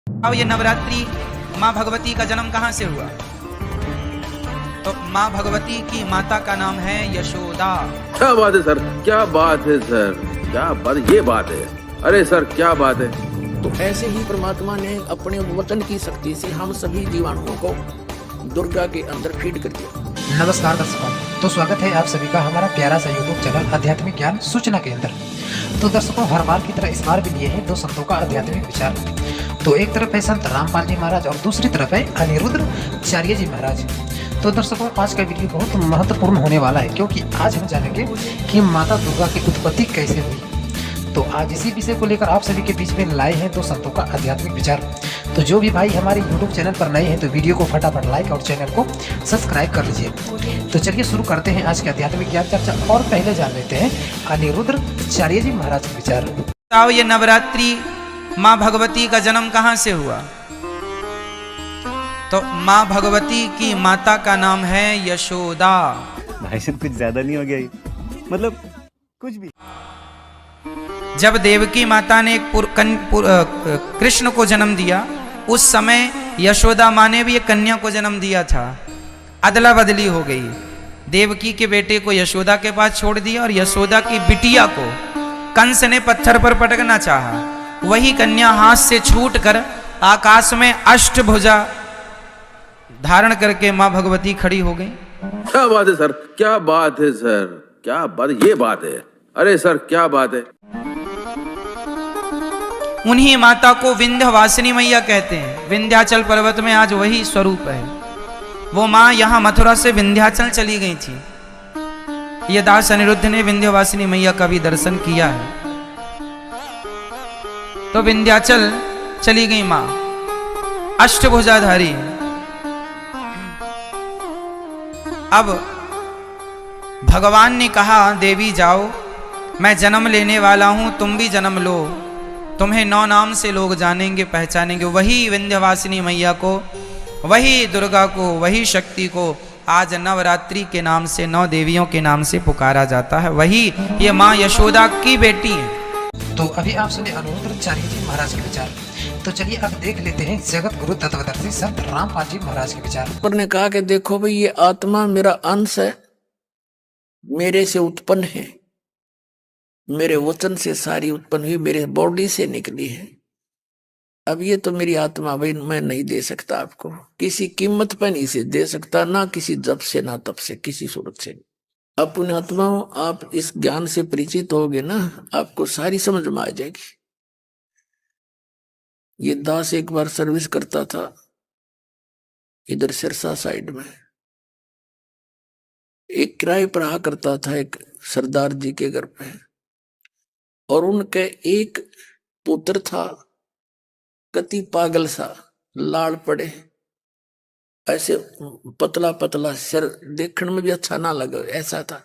अब ये नवरात्रि माँ भगवती का जन्म कहाँ से हुआ? तो माँ भगवती की माता का नाम है यशोदा। क्या बात है सर, क्या बात है सर, क्या बात, ये बात है। अरे सर क्या बात है। तो ऐसे ही परमात्मा ने अपने वचन की शक्ति से हम सभी जीवाणुओं को दुर्गा के अंदर फीड कर दिया। नमस्कार दर्शकों, तो स्वागत है आप सभी का हमारा प्यारा सा यूट्यूब चैनल आध्यात्मिक ज्ञान सूचना के अंदर। तो दर्शकों, हर बार की तरह इस बार भी लिए हैं दो संतों का आध्यात्मिक विचार। तो एक तरफ है संत रामपाल जी महाराज और दूसरी तरफ है अनिरुद्ध चार्य जी महाराज। तो दर्शकों, आज का वीडियो बहुत महत्वपूर्ण होने वाला है, क्योंकि आज हम जानेंगे कि माता दुर्गा की उत्पत्ति कैसे हुई। तो आज इसी विषय को लेकर आप सभी के बीच में लाए हैं दो संतों का आध्यात्मिक विचार। तो जो भी भाई हमारे YouTube चैनल पर नए हैं तो वीडियो को फटाफट लाइक और चैनल को सब्सक्राइब कर लीजिए। तो चलिए शुरू करते हैं आज के आध्यात्मिक ज्ञान चर्चा, और पहले जान लेते हैं अनिरुद्ध चार्य जी महाराज के विचार। बताओ ये नवरात्रि माँ भगवती का जन्म कहाँ से हुआ? तो माँ भगवती की माता का नाम है यशोदा। भाई साहब कुछ ज्यादा नहीं हो गया ये? मतलब कुछ भी। जब देवकी माता ने कृष्ण को जन्म दिया, उस समय यशोदा माँ ने भी एक कन्या को जन्म दिया था। अदला बदली हो गई, देवकी के बेटे को यशोदा के पास छोड़ दिया और यशोदा की बिटिया को कंस ने पत्थर पर पटकना चाहा। वही कन्या हाथ से छूटकर आकाश में अष्टभुजा धारण करके माँ भगवती खड़ी हो गई। क्या बात है सर, क्या बात है सर, क्या बात, ये बात है। अरे सर क्या बात है। उन्हीं माता को विंध्यवासिनी मैया कहते हैं। विंध्याचल पर्वत में आज वही स्वरूप है। वो माँ यहाँ मथुरा से विंध्याचल चली गई थी। ये दास अनिरुद्ध ने विंध्यवासिनी मैया का भी दर्शन किया है। तो विंध्याचल चली गई माँ, अष्टभुजाधारी। अब भगवान ने कहा, देवी जाओ, मैं जन्म लेने वाला हूं, तुम भी जन्म लो। तुम्हें 9 नाम से लोग जानेंगे, पहचानेंगे। वही विंध्यवासिनी मैया को, वही दुर्गा को, वही शक्ति को आज नवरात्रि के नाम से 9 देवियों के नाम से पुकारा जाता है। वही ये माँ यशोदा की बेटी है। तो अभी आप सुने अनिरुद्ध चार्य जी महाराज के विचार। तो चलिए अब देख लेते हैं जगत गुरु तत्वदर्शी संत रामपाल जी महाराज के विचार। ऊपर ने कहा कि देखो भाई, ये आत्मा मेरा अंश है, मेरे से उत्पन्न है, मेरे वचन से सारी उत्पन्न हुई, मेरे बॉडी से निकली है। अब ये तो मेरी आत्मा भाई, मैं नहीं दे सकता आपको, किसी कीमत पर नहीं से दे सकता, ना किसी जप से ना तप से, किसी सूरत से। अपने आत्माओं, आप इस ज्ञान से परिचित होगे ना, आपको सारी समझ में आ जाएगी। ये दास एक बार सर्विस करता था इधर सिरसा साइड में। एक किराए पर रहा करता था एक सरदार जी के घर पे, और उनके एक पुत्र था, कति पागल सा, लाल पड़े, ऐसे पतला पतला, सिर देखने में भी अच्छा ना लगे, ऐसा था।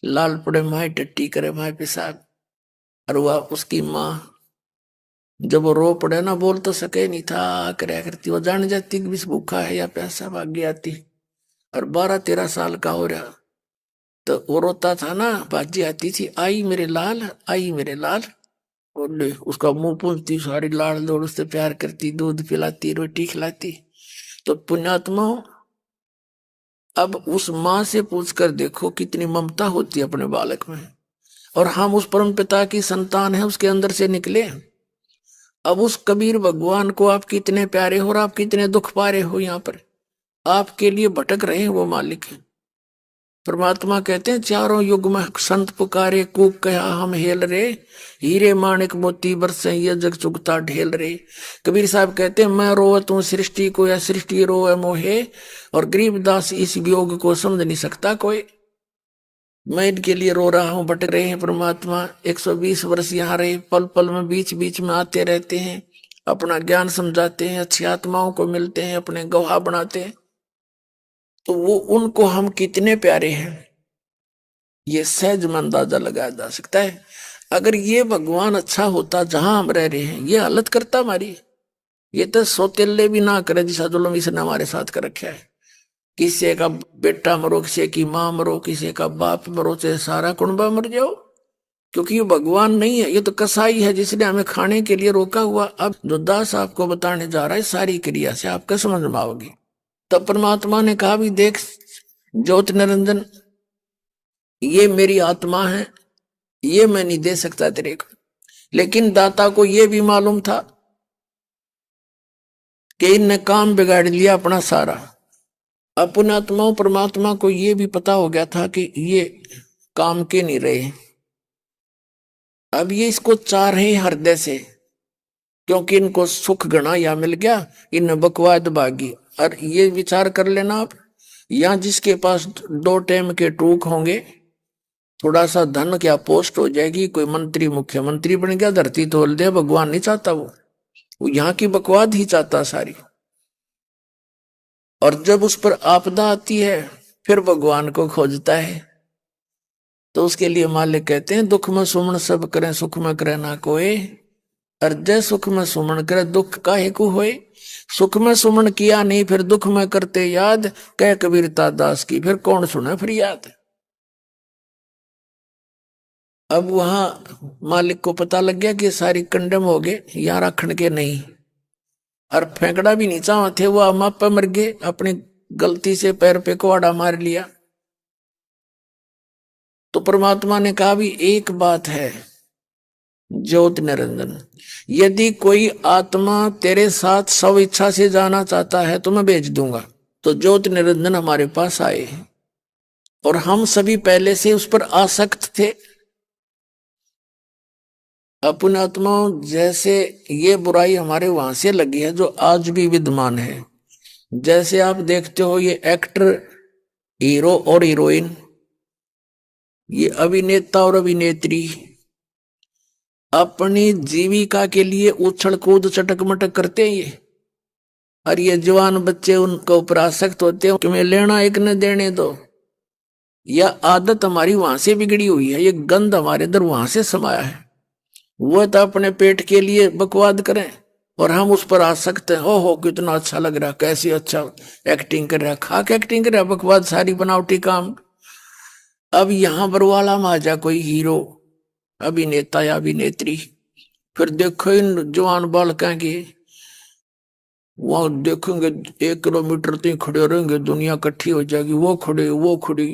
लाल पड़े, माए टट्टी करे, माए पेशाब। और वह उसकी माँ जब वो रो पड़े ना, बोल तो सके नहीं था, करे करती, वो जान जाती कि बिस भूखा है या प्यासा, भाग गई आती। और 12-13 साल का हो रहा, तो वो रोता था ना, बाजी आती थी, आई मेरे लाल, आई मेरे लाल, और उसका मुंह पूछती, सारी लाल दौड़ उससे प्यार करती, दूध पिलाती, रोटी खिलाती। तो पुण्यात्मा, अब उस माँ से पूछकर देखो कितनी ममता होती है अपने बालक में। और हम उस परम पिता की संतान है, उसके अंदर से निकले। अब उस कबीर भगवान को आप कितने प्यारे हो और आप कितने दुख पा रहे हो, यहाँ पर आपके लिए भटक रहे हैं वो मालिक है। परमात्मा कहते हैं, चारों युग में संत पुकारे, कूक कहा हम हेल रे, हीरे माणिक मोती बरसे ये जग चुगता ढेल रे। कबीर साहब कहते हैं, मैं रोवत हूँ सृष्टि को, या सृष्टि रोवे मोहे, और गरीबदास इस वियोग को समझ नहीं सकता कोई। मैं इनके लिए रो रहा हूँ, भटक रहे हैं परमात्मा। 120 वर्ष यहाँ रहे, पल पल में बीच बीच में आते रहते हैं, अपना ज्ञान समझाते हैं, अच्छी आत्माओं को मिलते हैं, अपने गवाह बनाते हैं। तो वो उनको हम कितने प्यारे हैं, ये सहज में अंदाजा लगाया जा सकता है। अगर ये भगवान अच्छा होता जहां हम रह रहे हैं, ये हालत करता हमारी, ये तो सौतेले भी ना करे जिसा जुल्म इसने हमारे साथ कर रखा है। किसी का बेटा मरो, किसी की माँ मरो, किसी का बाप मरो, चाहे सारा कुंबा मर जाओ, क्योंकि ये भगवान नहीं है, ये तो कसाई है जिसने हमें खाने के लिए रोका हुआ। अब जो दास आपको बताने जा रहा है सारी क्रिया से आपका समझ में आओगी। तब परमात्मा ने कहा भी देख ज्योत निरंजन, ये मेरी आत्मा है, ये मैं नहीं दे सकता तेरे को। लेकिन दाता को ये भी मालूम था कि इनने काम बिगाड़ लिया अपना सारा। अपने आत्माओं परमात्मा को ये भी पता हो गया था कि ये काम के नहीं रहे। अब ये इसको चाह रहे हैं हृदय से, क्योंकि इनको सुख गणा या मिल गया, इन बकवाद भागी। और ये विचार कर लेना आप, यहाँ जिसके पास 2 टाइम के टूक होंगे, थोड़ा सा धन क्या पोस्ट हो जाएगी, कोई मंत्री मुख्यमंत्री बन गया, धरती तोल दे, भगवान नहीं चाहता वो यहाँ की बकवाद ही चाहता सारी। और जब उस पर आपदा आती है फिर भगवान को खोजता है। तो उसके लिए मालिक कहते हैं दुख में सुमन सब करें, सुख में करे ना कोई। और जय सुख में सुमन करे, दुख काहे को होए। सुख में सुमन किया नहीं, फिर दुख में करते याद, कह कबीरता दास की, फिर कौन सुने फरियाद। अब वहां मालिक को पता लग गया कि सारी कंडम हो गए, यहां रखने के नहीं। और फेंकड़ा भी नहीं चाह थे, वो माप पे मर गए, अपनी गलती से पैर पे कुआड़ा मार लिया। तो परमात्मा ने कहा भी एक बात है ज्योत निरंजन, यदि कोई आत्मा तेरे साथ स्व इच्छा से जाना चाहता है तो मैं भेज दूंगा। तो ज्योत निरंजन हमारे पास आए और हम सभी पहले से उस पर आसक्त थे। अपने आत्माओं जैसे ये बुराई हमारे वहां से लगी है जो आज भी विद्यमान है। जैसे आप देखते हो ये एक्टर, हीरो और हीरोइन, ये अभिनेता और अभिनेत्री अपनी जीविका के लिए उछल कूद चटक मटक करते हैं ये। और ये जवान बच्चे उनके ऊपर आसक्त होते हैं कि मैं लेना एक न देने दो। यह आदत हमारी वहां से बिगड़ी हुई है, ये गंध हमारे अंदर वहां से समाया है। वो तो अपने पेट के लिए बकवाद करें और हम उस पर आसक्त हैं। हो कितना अच्छा लग रहा, कैसी अच्छा एक्टिंग कर रहा, खाक एक्टिंग कर रहा, बकवाद सारी बनावटी काम। अब यहां बरवाला में आ जा कोई हीरो, अभिनेता या अभिनेत्री, फिर देखो इन जवान बालकों की, वहां देखेंगे 1 किलोमीटर तक खड़े रहेंगे, दुनिया इकट्ठी हो जाएगी, वो खड़ी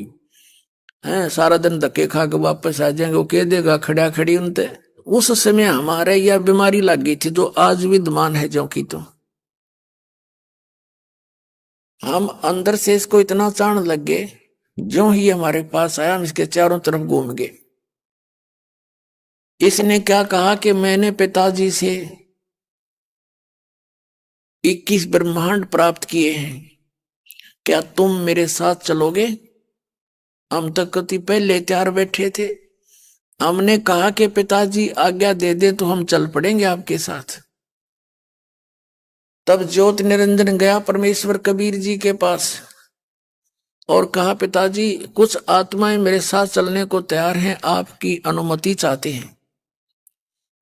हैं, सारा दिन धक्के खा के वापस आ जाएंगे। वो कह देगा खड़ा खड़ी उनते। उस समय हमारे यह बीमारी लग गई थी जो आज विद्यमान है, जो कि तो हम अंदर से इसको इतना चाण लग गए, जो ही हमारे पास आया हम इसके चारों तरफ घूम गए। इसने क्या कहा कि मैंने पिताजी से 21 ब्रह्मांड प्राप्त किए हैं, क्या तुम मेरे साथ चलोगे। हम तक कति पहले तैयार बैठे थे। हमने कहा कि पिताजी आज्ञा दे दे तो हम चल पड़ेंगे आपके साथ। तब ज्योत निरंजन गया परमेश्वर कबीर जी के पास और कहा पिताजी कुछ आत्माएं मेरे साथ चलने को तैयार हैं, आपकी अनुमति चाहते हैं।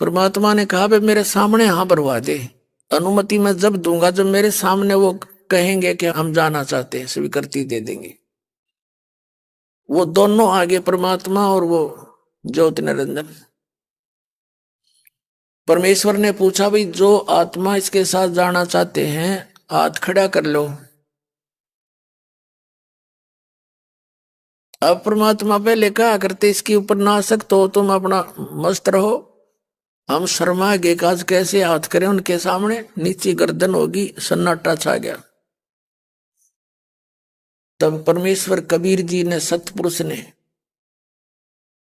परमात्मा ने कहा भाई मेरे सामने हाँ भरवा दे, अनुमति मैं जब दूंगा जब मेरे सामने वो कहेंगे कि हम जाना चाहते हैं, स्वीकृति दे देंगे। वो दोनों आगे, परमात्मा और वो ज्योत निरंजन। परमेश्वर ने पूछा भाई जो आत्मा इसके साथ जाना चाहते हैं हाथ खड़ा कर लो। अब परमात्मा पहले कहा करते इसके ऊपर ना सकते हो तुम अपना मस्त रहो, हम शर्मा गए काज कैसे हाथ करें उनके सामने, नीचे गर्दन होगी, सन्नाटा छा गया। तब परमेश्वर कबीर जी ने, सतपुरुष ने,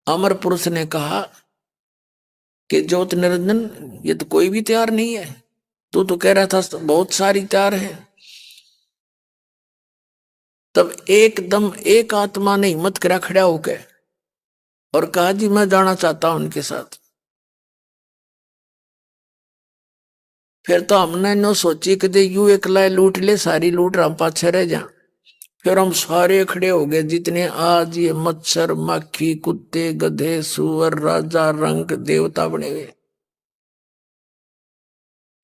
अमर पुरुष ने कहा कि ज्योत निरंजन ये तो कोई भी तैयार नहीं है, तू तो कह रहा था बहुत सारी तैयार है। तब एकदम एक आत्मा ने हिम्मत करा खड़ा होकर और कहा जी मैं जाना चाहता हूं उनके साथ। फिर तो हमने नो सोची कि यू एक लाए लूट ले सारी लूट, हम पाछे रह जा। फिर हम सारे खड़े हो गए जितने आज ये मच्छर मक्खी कुत्ते गधे सुअर राजा रंग देवता बने हुए,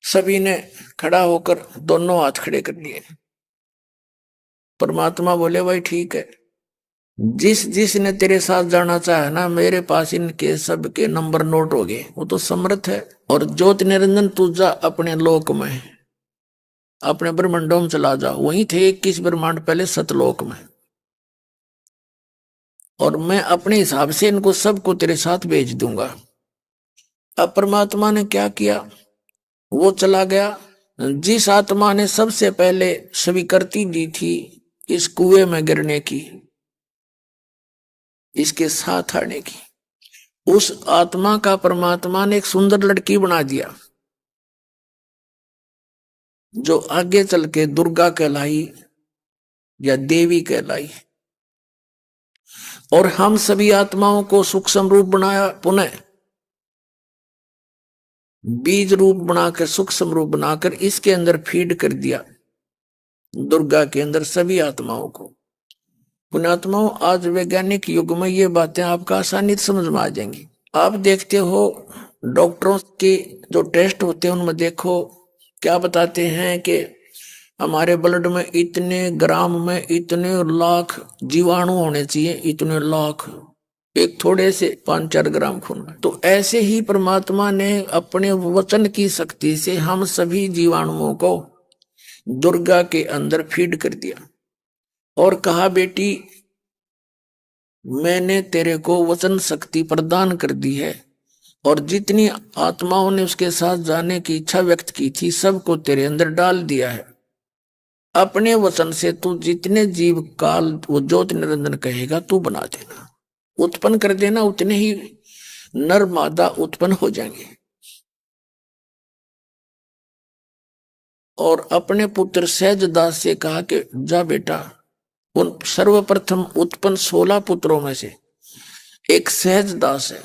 सभी ने खड़ा होकर दोनों हाथ खड़े कर लिए। परमात्मा बोले भाई ठीक है, जिस जिसने तेरे साथ जाना चाहे ना, मेरे पास इनके सबके नंबर नोट हो गए, वो तो समर्थ है। और ज्योति निरंजन तू जा अपने लोक में, अपने ब्रह्मांडों में चला जा, वहीं थे 21 ब्रह्मांड पहले सतलोक में, और मैं अपने हिसाब से इनको सबको तेरे साथ भेज दूंगा। अब परमात्मा ने क्या किया, वो चला गया। जिस आत्मा ने सबसे पहले स्वीकृति दी थी इस कुएं में गिरने की, इसके साथ आने की, उस आत्मा का परमात्मा ने एक सुंदर लड़की बना दिया, जो आगे चल के दुर्गा कहलाई या देवी कहलाई। और हम सभी आत्माओं को सूक्ष्म रूप बनाया, पुनः बीज रूप बनाकर, सूक्ष्म रूप बनाकर इसके अंदर फीड कर दिया, दुर्गा के अंदर सभी आत्माओं को। पुण्यात्माओं, आज वैज्ञानिक युग में ये बातें आपका आसानी से समझ में आ जाएंगी। आप देखते हो डॉक्टरों के जो टेस्ट होते हैं उनमें देखो क्या बताते हैं कि हमारे ब्लड में इतने ग्राम में इतने लाख जीवाणु होने चाहिए, इतने लाख, एक थोड़े से 5-4 ग्राम खून में। तो ऐसे ही परमात्मा ने अपने वचन की शक्ति से हम सभी जीवाणुओं को दुर्गा के अंदर फीड कर दिया और कहा, बेटी मैंने तेरे को वचन शक्ति प्रदान कर दी है, और जितनी आत्माओं ने उसके साथ जाने की इच्छा व्यक्त की थी सबको तेरे अंदर डाल दिया है। अपने वचन से तू जितने जीव काल वो ज्योति निरंजन कहेगा तू बना देना, उत्पन्न कर देना, उतने ही नर मादा उत्पन्न हो जाएंगे। और अपने पुत्र सहजदास से कहा कि जा बेटा, उन सर्वप्रथम उत्पन्न 16 पुत्रों में से एक सहजदास है,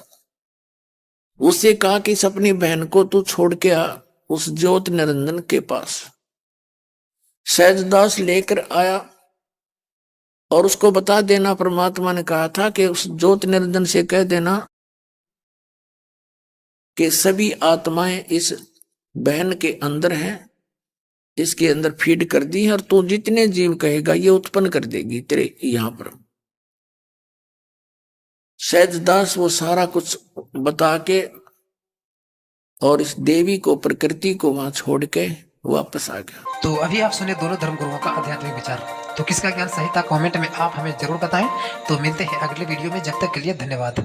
उसे कहा कि इस अपनी बहन को तू छोड़ के आ उस ज्योति निरंजन के पास। सहजदास लेकर आया और उसको बता देना, परमात्मा ने कहा था कि उस ज्योति निरंजन से कह देना कि सभी आत्माएं इस बहन के अंदर हैं, इसके अंदर फीड कर दी है, और तू जितने जीव कहेगा ये उत्पन्न कर देगी तेरे यहां पर। सहजदास वो सारा कुछ बता के और इस देवी को, प्रकृति को वहां छोड़ के वापस आ गया। तो अभी आप सुने दोनों धर्मगुरुओं का आध्यात्मिक विचार। तो किसका ज्ञान सही था कमेंट में आप हमें जरूर बताएं। तो मिलते हैं अगले वीडियो में, जब तक के लिए धन्यवाद।